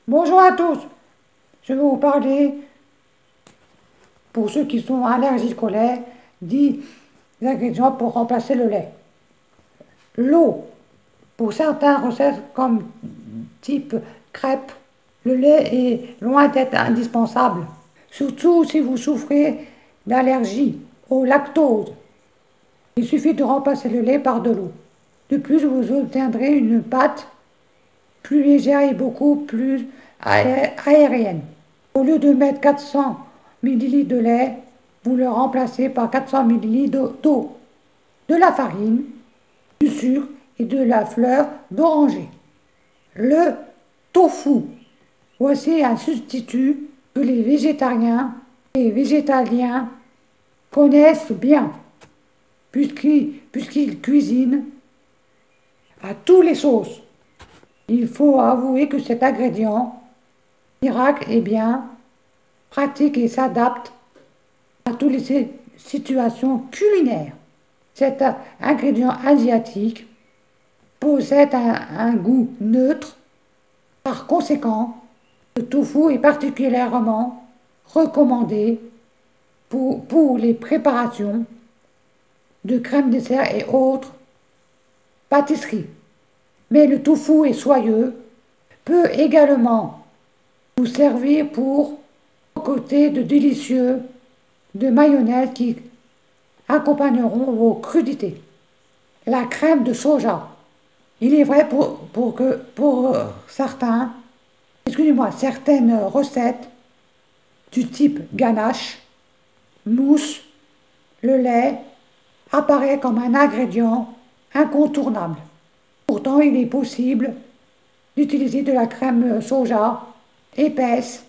Bonjour à tous, je vais vous parler, pour ceux qui sont allergiques au lait, 10 ingrédients pour remplacer le lait. L'eau, pour certaines recettes comme type crêpes, le lait est loin d'être indispensable, surtout si vous souffrez d'allergie au lactose. Il suffit de remplacer le lait par de l'eau. De plus, vous obtiendrez une pâte plus légère et beaucoup plus aérienne. Au lieu de mettre 400 ml de lait, vous le remplacez par 400 ml d'eau, de la farine, du sucre et de la fleur d'oranger. Le tofu. Voici un substitut que les végétariens et végétaliens connaissent bien, puisqu'ils cuisinent à tous les sauces. Il faut avouer que cet ingrédient miracle est bien pratique et s'adapte à toutes les situations culinaires. Cet ingrédient asiatique possède un goût neutre. Par conséquent, le tofu est particulièrement recommandé pour les préparations de crème dessert et autres pâtisseries. Mais le tofu est soyeux, peut également vous servir pour côté de délicieux de mayonnaise qui accompagneront vos crudités. La crème de soja. Il est vrai pour certaines recettes du type ganache, mousse, le lait apparaît comme un ingrédient incontournable. Pourtant, il est possible d'utiliser de la crème soja épaisse,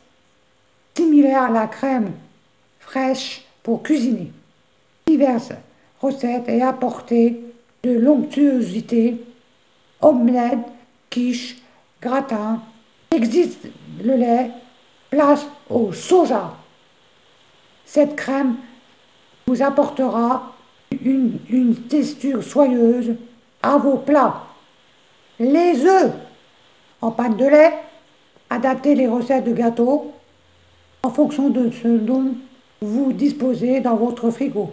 similaire à la crème fraîche pour cuisiner. Diverses recettes et apporter de l'onctuosité, omelette, quiche, gratin. Existe le lait, place au soja. Cette crème vous apportera une texture soyeuse à vos plats. Les œufs en pâte de lait, adaptez les recettes de gâteaux en fonction de ce dont vous disposez dans votre frigo.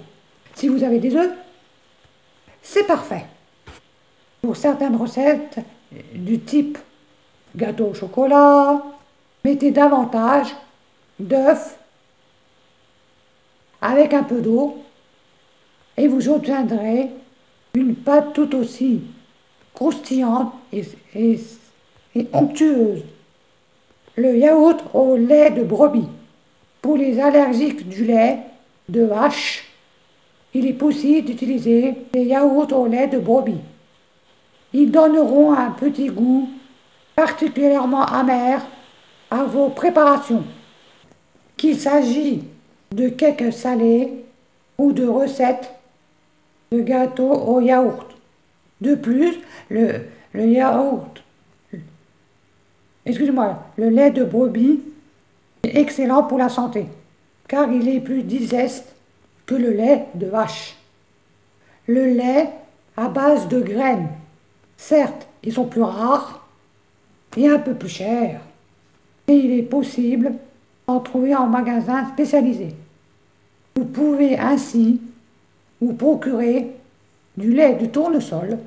Si vous avez des œufs, c'est parfait. Pour certaines recettes du type gâteau au chocolat, mettez davantage d'œufs avec un peu d'eau et vous obtiendrez une pâte tout aussi croustillante et onctueuse. Le yaourt au lait de brebis. Pour les allergiques du lait de vache, il est possible d'utiliser des yaourts au lait de brebis. Ils donneront un petit goût particulièrement amer à vos préparations. Qu'il s'agisse de cakes salés ou de recettes de gâteaux au yaourt. De plus, le lait de brebis est excellent pour la santé, car il est plus digeste que le lait de vache. Le lait à base de graines, certes, ils sont plus rares et un peu plus chers, mais il est possible d'en trouver en magasin spécialisé. Vous pouvez ainsi vous procurer du lait de tournesol,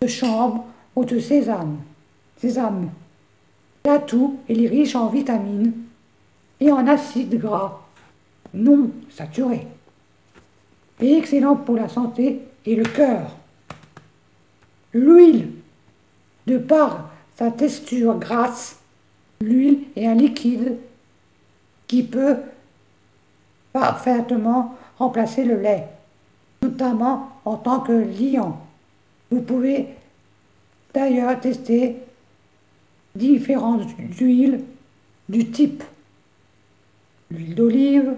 de chanvre ou de sésame. L'atout, il est riche en vitamines et en acides gras non saturés, et excellent pour la santé et le cœur. L'huile, de par sa texture grasse, l'huile est un liquide qui peut parfaitement remplacer le lait, notamment en tant que liant. Vous pouvez d'ailleurs tester différentes huiles du type l'huile d'olive,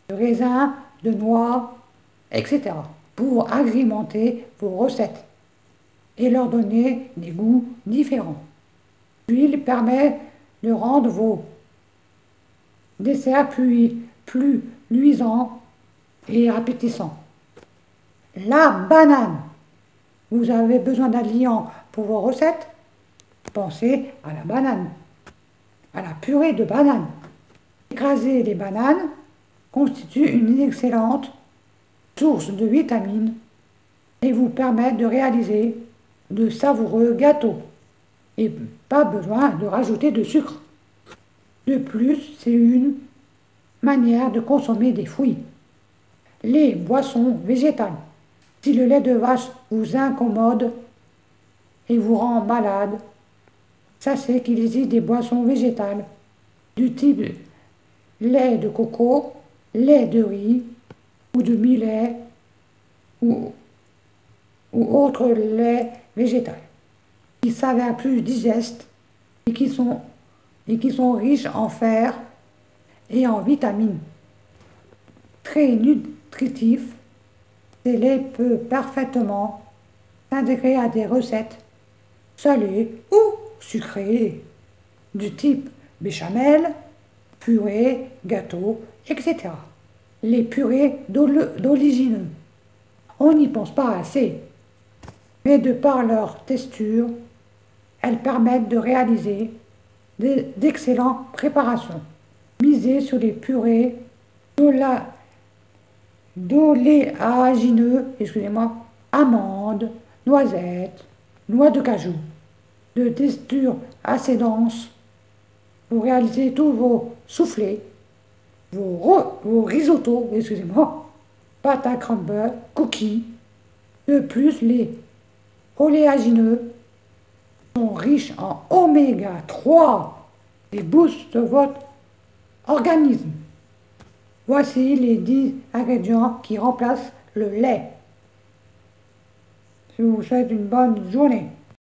de raisin, de noix, etc. pour agrémenter vos recettes et leur donner des goûts différents. L'huile permet de rendre vos desserts plus luisants et appétissants. La banane. Vous avez besoin d'un liant pour vos recettes? Pensez à la banane. à la purée de banane. Écraser les bananes constitue une excellente source de vitamines et vous permet de réaliser de savoureux gâteaux. Et pas besoin de rajouter de sucre. De plus, c'est une manière de consommer des fruits. Les boissons végétales. Si le lait de vache vous incommode et vous rend malade, sachez qu'il existe des boissons végétales du type lait de coco, lait de riz ou de millet ou autre lait végétal qui s'avèrent plus digestes et qui sont riches en fer et en vitamines. Très nutritif, ce lait peut parfaitement s'intégrer à des recettes salées ou sucrées du type béchamel, purée, gâteau, etc. Les purées d'oléagineux. On n'y pense pas assez, mais de par leur texture, elles permettent de réaliser d'excellentes préparations. Misez sur les purées d'oléagineux, amandes, noisettes, noix de cajou, de texture assez dense pour réaliser tous vos soufflés, vos risottos, pâte à crumble, cookies. De plus, les oléagineux sont riches en oméga 3 et boostent votre organisme. Voici les 10 ingrédients qui remplacent le lait. Je vous souhaite une bonne journée.